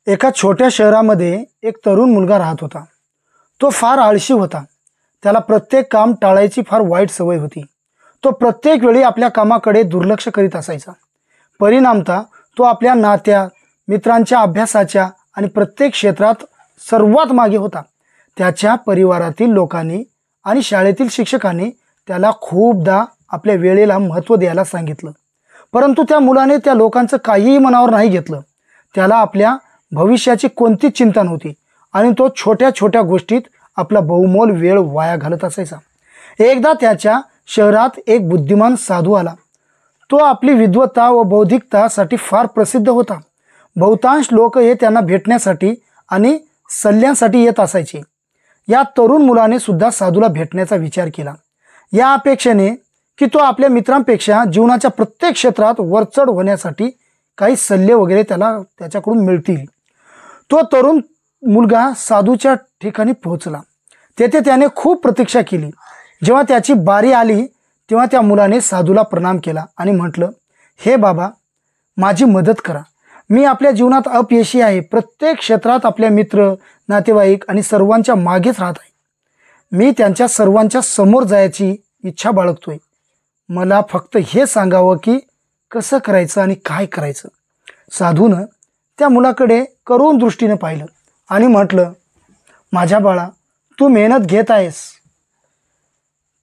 एका छोट्या शहरामध्ये एक तरुण मुलगा राहत होता. तो फार आळशी होता. त्याला प्रत्येक काम टाळायची फार वाईट सवय होती. तो प्रत्येक वेळी आपल्या कामाकडे दुर्लक्ष करीत असायचा. परिणामतः तो आपल्या नात्या, मित्रांच्या अभ्यासाच्या आणि प्रत्येक क्षेत्रात सर्वात मागे होता. त्याच्या परिवारातील लोकांनी आणि शाळेतील शिक्षकांनी त्याला खूपदा आपल्या वेळेला महत्त्व द्यायला सांगितलं, परंतु त्या मुलाने त्या लोकांचं काहीही मनावर नाही घेतलं. त्याला आपल्या भविष्याची कोणतीच चिंता नव्हती आणि तो छोट्या छोट्या गोष्टीत आपला बहुमोल वेळ वाया घालत असायचा. एकदा त्याच्या शहरात एक बुद्धिमान साधू आला. तो आपली विद्वत्ता व बौद्धिकतासाठी फार प्रसिद्ध होता. बहुतांश लोक हे त्यांना भेटण्यासाठी आणि सल्ल्यांसाठी येत असायचे. या तरुण मुलाने सुद्धा साधूला भेटण्याचा विचार केला, या अपेक्षेने की तो आपल्या मित्रांपेक्षा जीवनाच्या प्रत्येक क्षेत्रात वरचढ होण्यासाठी काही सल्ले वगैरे त्याच्याकडून मिळतील. तो तरुण मुलगा साधूच्या ठिकाणी पोहोचला. तेथे त्याने खूप प्रतीक्षा केली. जेव्हा त्याची बारी आली तेव्हा त्या मुलाने साधूला प्रणाम केला आणि म्हटलं, हे बाबा, माझी मदत करा. मी आपल्या जीवनात अपयशी आहे. प्रत्येक क्षेत्रात आपल्या मित्र, नातेवाईक आणि सर्वांच्या मागेच राहत आहे. मी त्यांच्या सर्वांच्या समोर जायची इच्छा बाळगतोय. मला फक्त हे सांगावं की कसं करायचं आणि काय करायचं. साधूनं त्या मुलाकडे करुण दृष्टीने पाहिलं आणि म्हटलं, माझ्या बाळा, तू मेहनत घेत आहेस,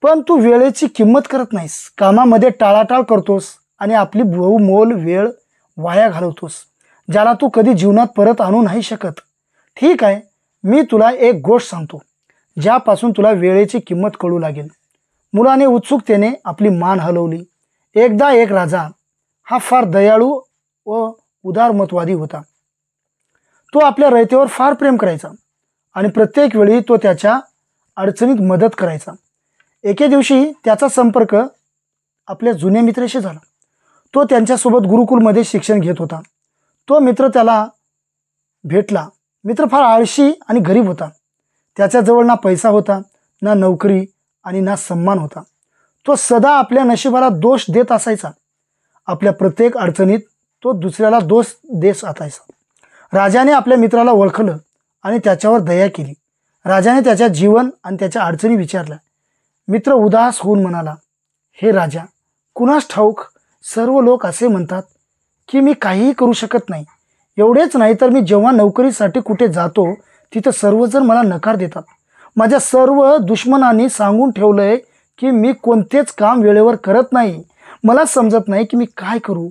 पण तू वेळेची किंमत करत नाहीस. कामामध्ये टाळाटाळ करतोस आणि आपली बहुमोल वेळ वाया घालवतोस, ज्याला तू कधी जीवनात परत आणू नाही शकत. ठीक आहे, मी तुला एक गोष्ट सांगतो ज्यापासून तुला वेळेची किंमत कळू लागेल. मुलाने उत्सुकतेने आपली मान हलवली. एकदा एक राजा, हा फार दयाळू व उदारमतवादी होता. तो आपल्या रयतेवर फार प्रेम करायचा आणि प्रत्येक वेळी तो त्याच्या अडचणीत मदत करायचा. एके दिवशी त्याचा संपर्क आपल्या जुन्या मित्राशी झाला. तो त्यांच्यासोबत गुरुकुलमध्ये शिक्षण घेत होता. तो मित्र त्याला भेटला. मित्र फार आळशी आणि गरीब होता. त्याच्याजवळ ना पैसा होता, ना नोकरी आणि ना सन्मान होता. तो सदा आपल्या नशिबाला दोष देत असायचा. आपल्या प्रत्येक अडचणीत तो दुसऱ्याला दोष देत असायचा. राजाने आपल्या मित्राला ओळखलं आणि त्याच्यावर दया केली. राजाने त्याच्या जीवन आणि त्याच्या अडचणी विचारल्या. मित्र उदास होऊन म्हणाला, हे राजा, कुणास ठाऊक, सर्व लोक असे म्हणतात की मी काहीही करू शकत नाही. एवढेच नाही तर मी जेव्हा नोकरीसाठी कुठे जातो तिथं सर्वजण मला नकार देतात. माझ्या सर्व दुश्मनांनी सांगून ठेवलंय की मी कोणतेच काम वेळेवर करत नाही. मला समजत नाही की मी काय करू.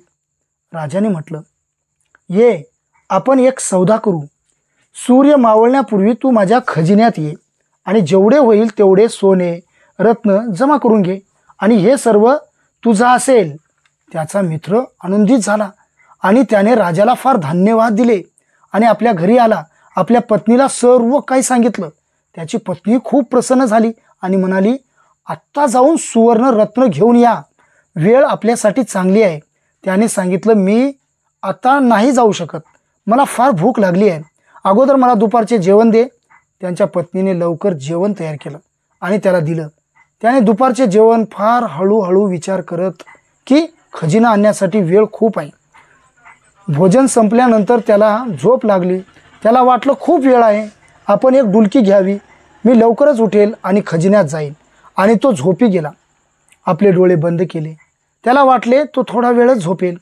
राजाने म्हटलं, ये, आपण एक सौदा करू. सूर्य मावळण्यापूर्वी तू माझ्या खजिन्यात ये आणि जेवढे होईल तेवढे सोने रत्न जमा करून घे आणि हे सर्व तुझा असेल. त्याचा मित्र आनंदित झाला आणि त्याने राजाला फार धन्यवाद दिले आणि आपल्या घरी आला. आपल्या पत्नीला सर्व काही सांगितलं. त्याची पत्नी खूप प्रसन्न झाली आणि म्हणाली, आत्ता जाऊन सुवर्ण रत्न घेऊन या. वेळ आपल्यासाठी चांगली आहे. त्याने सांगितलं, मी आता नाही जाऊ शकत, मला फार भूक लागली आहे. अगोदर मला दुपारचे जेवण दे. त्यांच्या पत्नीने लवकर जेवण तयार केलं आणि त्याला दिलं. त्याने दुपारचे जेवण फार हळूहळू विचार करत की खजिना आणण्यासाठी वेळ खूप आहे. भोजन संपल्यानंतर त्याला झोप लागली. त्याला वाटलं खूप वेळ आहे, आपण एक डुलकी घ्यावी. मी लवकरच उठेल आणि खजिन्यात जाईल. आणि तो झोपी गेला. आपले डोळे बंद केले. त्याला वाटले तो थोडा वेळच झोपेल,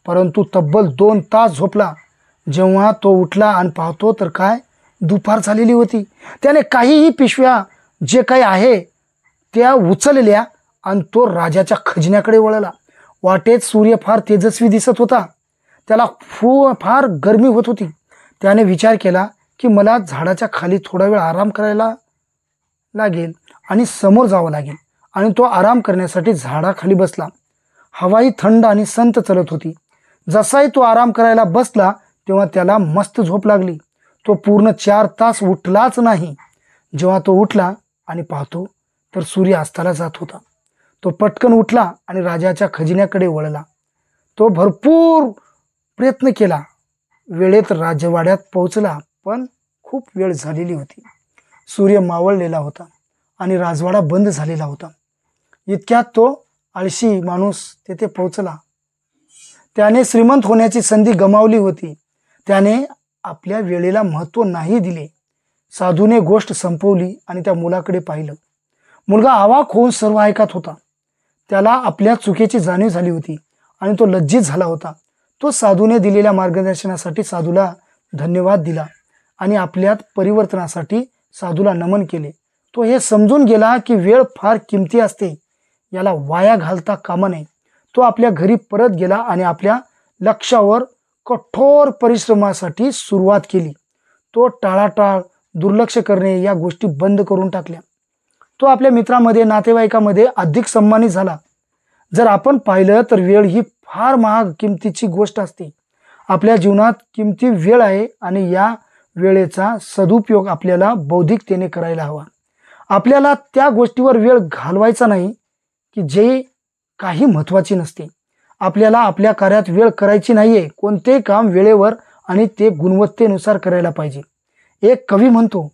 परंतु तब्बल 2 तास झोपला. जेव्हा तो उठला आणि पाहतो तर काय, दुपार झालेली होती. त्याने काहीही पिशव्या जे काही आहे त्या उचलल्या आणि तो राजाच्या खजिन्याकडे वळला. वाटेत सूर्य फार तेजस्वी दिसत होता. त्याला फार गरमी होत होती. त्याने विचार केला की मला झाडाच्या खाली थोडा वेळ आराम करायला लागेल आणि समोर जावं लागेल. आणि तो आराम करण्यासाठी झाडाखाली बसला. हवाही थंड आणि संत चलत होती. जसाही तो आराम करायला बसला तेव्हा त्याला मस्त झोप लागली. तो पूर्ण 4 तास उठलाच नाही. जेव्हा तो उठला आणि पाहतो तर सूर्य अस्ताला जात होता. तो पटकन उठला आणि राजाच्या खजिन्याकडे वळला. तो भरपूर प्रयत्न केला. वेळेत राजवाड्यात पोहोचला, पण खूप वेळ झालेली होती. सूर्य मावळलेला होता आणि राजवाडा बंद झालेला होता. इतक्यात तो आळशी माणूस तेथे पोहोचला. त्याने श्रीमंत होण्याची संधी गमावली होती. त्याने आपल्या वेळेला महत्त्व नाही दिले. साधूने गोष्ट संपवली आणि त्या मुलाकडे पाहिलं. मुलगा अवाक होऊन सर्व ऐकत होता. त्याला आपल्या चुकीची जाणीव झाली होती आणि तो लज्जित झाला होता. तो साधूने दिलेल्या मार्गदर्शनासाठी साधूला धन्यवाद दिला आणि आपल्यात परिवर्तनासाठी साधूला नमन केले. तो हे समजून गेला की वेळ फार किमती असते, याला वाया घालता कामा नये. तो आपल्या घरी परत गेला आणि आपल्या लक्ष्यावर कठोर परिश्रमासाठी सुरुवात केली. तो टाळाटाळ, दुर्लक्ष करणे या गोष्टी बंद करून टाकल्या. तो आपल्या मित्रांमध्ये, नातेवाईकांमध्ये अधिक सन्मानित झाला. जर आपण पाहिलं तर वेळ ही फार महाग किमतीची गोष्ट असते. आपल्या जीवनात किमती वेळ आहे आणि या वेळेचा सदुपयोग आपल्याला बौद्धिकतेने करायला हवा. आपल्याला त्या गोष्टीवर वेळ घालवायचा नाही की जे काही महत्त्वाची नसते. आपल्याला आपल्या कार्यात वेळ करायची नाहीये. कोणते काम वेळेवर आणि ते गुणवत्तेनुसार करायला पाहिजे. एक कवी म्हणतो,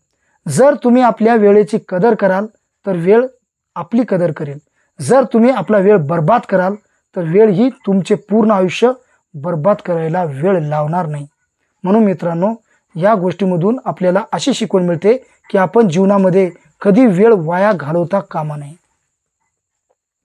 जर तुम्ही आपल्या वेळेची कदर कराल तर वेळ आपली कदर करेल. जर तुम्ही आपला वेळ बर्बाद कराल तर वेळ ही तुमचे पूर्ण आयुष्य बर्बाद करायला वेळ लावणार नाही. म्हणून मित्रांनो, या गोष्टीमधून आपल्याला अशी शिकवण मिळते की आपण जीवनामध्ये कधी वेळ वाया घालवता कामा नये.